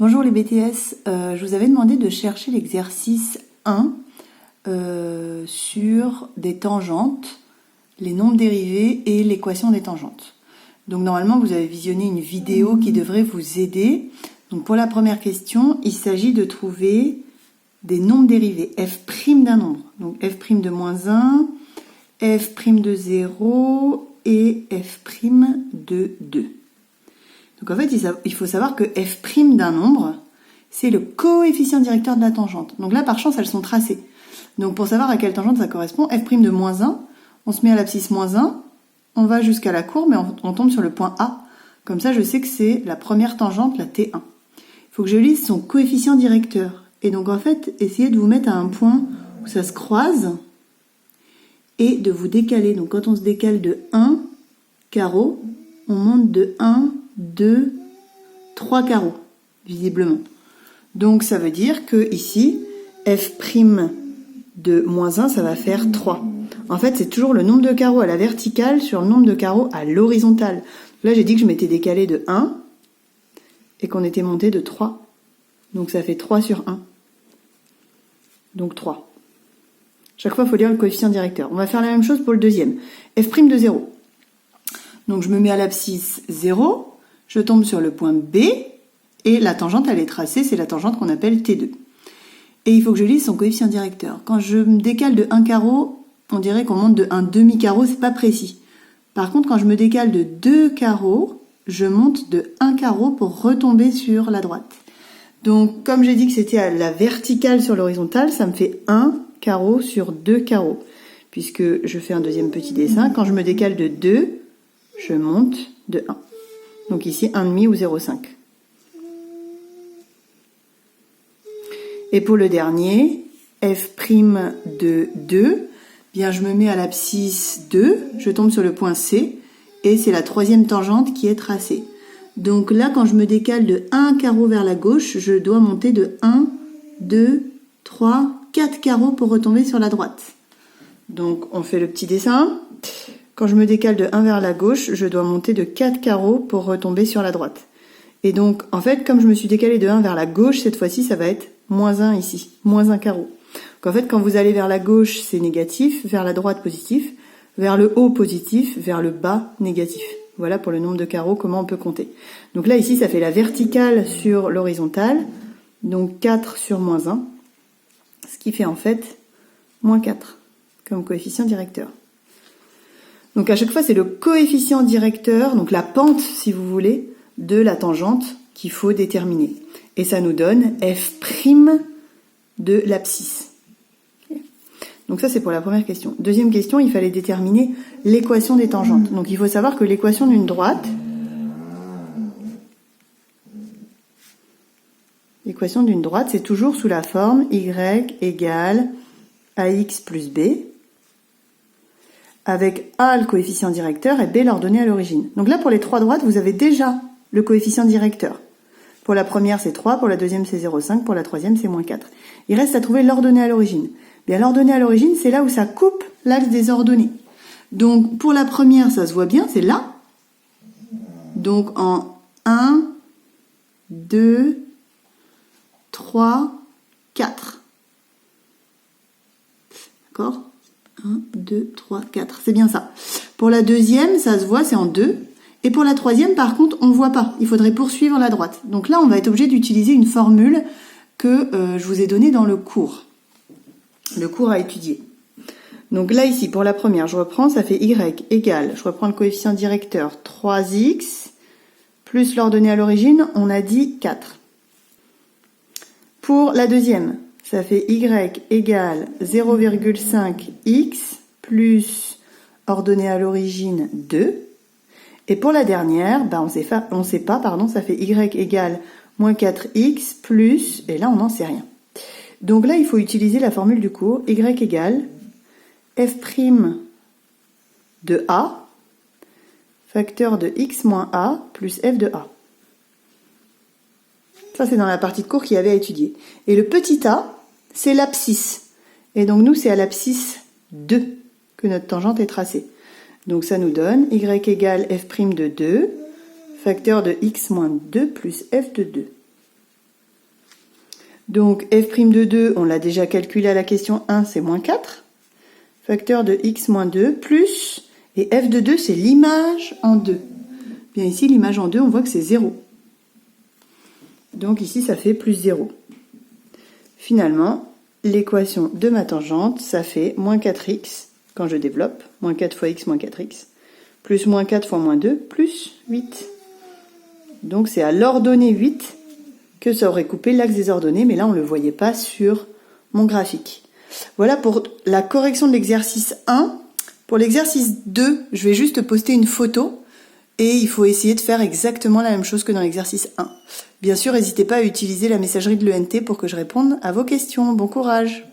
Bonjour les BTS, je vous avais demandé de chercher l'exercice 1 sur des tangentes, les nombres dérivés et l'équation des tangentes. Donc normalement vous avez visionné une vidéo qui devrait vous aider. Donc pour la première question, il s'agit de trouver des nombres dérivés, f' d'un nombre. Donc f' de moins 1, f' de 0 et f' de 2. Donc en fait, il faut savoir que f' d'un nombre, c'est le coefficient directeur de la tangente. Donc là, par chance, elles sont tracées. Donc pour savoir à quelle tangente ça correspond, f' de moins 1, on se met à l'abscisse moins 1, on va jusqu'à la courbe et on tombe sur le point A. Comme ça, je sais que c'est la première tangente, la T1. Il faut que je lise son coefficient directeur. Et donc en fait, essayez de vous mettre à un point où ça se croise et de vous décaler. Donc quand on se décale de 1 carreau, on monte de 1, 2, 3 carreaux, visiblement. Donc ça veut dire que ici, f' de moins 1, ça va faire 3. En fait, c'est toujours le nombre de carreaux à la verticale sur le nombre de carreaux à l'horizontale. Là, j'ai dit que je m'étais décalé de 1 et qu'on était monté de 3. Donc ça fait 3 sur 1. Donc 3. Chaque fois, il faut lire le coefficient directeur. On va faire la même chose pour le deuxième. f' de 0. Donc je me mets à l'abscisse 0, je tombe sur le point B, et la tangente, elle est tracée, c'est la tangente qu'on appelle T2. Et il faut que je lise son coefficient directeur. Quand je me décale de 1 carreau, on dirait qu'on monte de 1 demi-carreau, c'est pas précis. Par contre, quand je me décale de 2 carreaux, je monte de 1 carreau pour retomber sur la droite. Donc, comme j'ai dit que c'était à la verticale sur l'horizontale, ça me fait 1 carreau sur 2 carreaux. Puisque je fais un deuxième petit dessin, quand je me décale de 2, je monte de 1. Donc ici, 1,5 ou 0,5. Et pour le dernier, f' de 2, bien je me mets à l'abscisse 2, je tombe sur le point C, et c'est la troisième tangente qui est tracée. Donc là, quand je me décale de 1 carreau vers la gauche, je dois monter de 1, 2, 3, 4 carreaux pour retomber sur la droite. Donc on fait le petit dessin. Quand je me décale de 1 vers la gauche, je dois monter de 4 carreaux pour retomber sur la droite. Et donc, en fait, comme je me suis décalé de 1 vers la gauche, cette fois-ci, ça va être moins 1 ici, moins 1 carreau. Donc en fait, quand vous allez vers la gauche, c'est négatif, vers la droite, positif, vers le haut, positif, vers le bas, négatif. Voilà pour le nombre de carreaux, comment on peut compter. Donc là, ici, ça fait la verticale sur l'horizontale, donc 4 sur moins 1, ce qui fait en fait moins 4, comme coefficient directeur. Donc à chaque fois, c'est le coefficient directeur, donc la pente, si vous voulez, de la tangente qu'il faut déterminer. Et ça nous donne f' de l'abscisse. Donc ça, c'est pour la première question. Deuxième question, il fallait déterminer l'équation des tangentes. Donc il faut savoir que l'équation d'une droite, c'est toujours sous la forme y égale ax plus b, avec a le coefficient directeur et b l'ordonnée à l'origine. Donc là, pour les trois droites, vous avez déjà le coefficient directeur. Pour la première, c'est 3, pour la deuxième, c'est 0,5, pour la troisième, c'est moins 4. Il reste à trouver l'ordonnée à l'origine. Bien, l'ordonnée à l'origine, c'est là où ça coupe l'axe des ordonnées. Donc, pour la première, ça se voit bien, c'est là. Donc, en 1, 2, 3, 4. D'accord ? 1, 2, 3, 4. C'est bien ça. Pour la deuxième, ça se voit, c'est en 2. Et pour la troisième, par contre, on ne voit pas. Il faudrait poursuivre la droite. Donc là, on va être obligé d'utiliser une formule que je vous ai donnée dans le cours. Le cours à étudier. Donc là, ici, pour la première, je reprends, ça fait y égale, je reprends le coefficient directeur, 3x, plus l'ordonnée à l'origine, on a dit 4. Pour la deuxième, ça fait y égale 0,5x, plus ordonnée à l'origine 2. Et pour la dernière, on sait pas, ça fait y égale moins 4x plus, et là on n'en sait rien. Donc là, il faut utiliser la formule du cours, y égale f' de a, facteur de x moins a, plus f de a. Ça, c'est dans la partie de cours qu'il y avait à étudier. Et le petit a, c'est l'abscisse. Et donc nous, c'est à l'abscisse 2 que notre tangente est tracée. Donc ça nous donne y égale f' de 2, facteur de x moins 2 plus f de 2. Donc f' de 2, on l'a déjà calculé à la question 1, c'est moins 4. Facteur de x moins 2 plus, et f de 2, c'est l'image en 2. Bien ici, l'image en 2, on voit que c'est 0. Donc ici, ça fait plus 0. Finalement, l'équation de ma tangente, ça fait moins 4x, quand je développe, moins 4 fois x moins 4x, plus moins 4 fois moins 2, plus 8. Donc c'est à l'ordonnée 8 que ça aurait coupé l'axe des ordonnées, mais là on ne le voyait pas sur mon graphique. Voilà pour la correction de l'exercice 1. Pour l'exercice 2, je vais juste poster une photo et il faut essayer de faire exactement la même chose que dans l'exercice 1. Bien sûr, n'hésitez pas à utiliser la messagerie de l'ENT pour que je réponde à vos questions. Bon courage!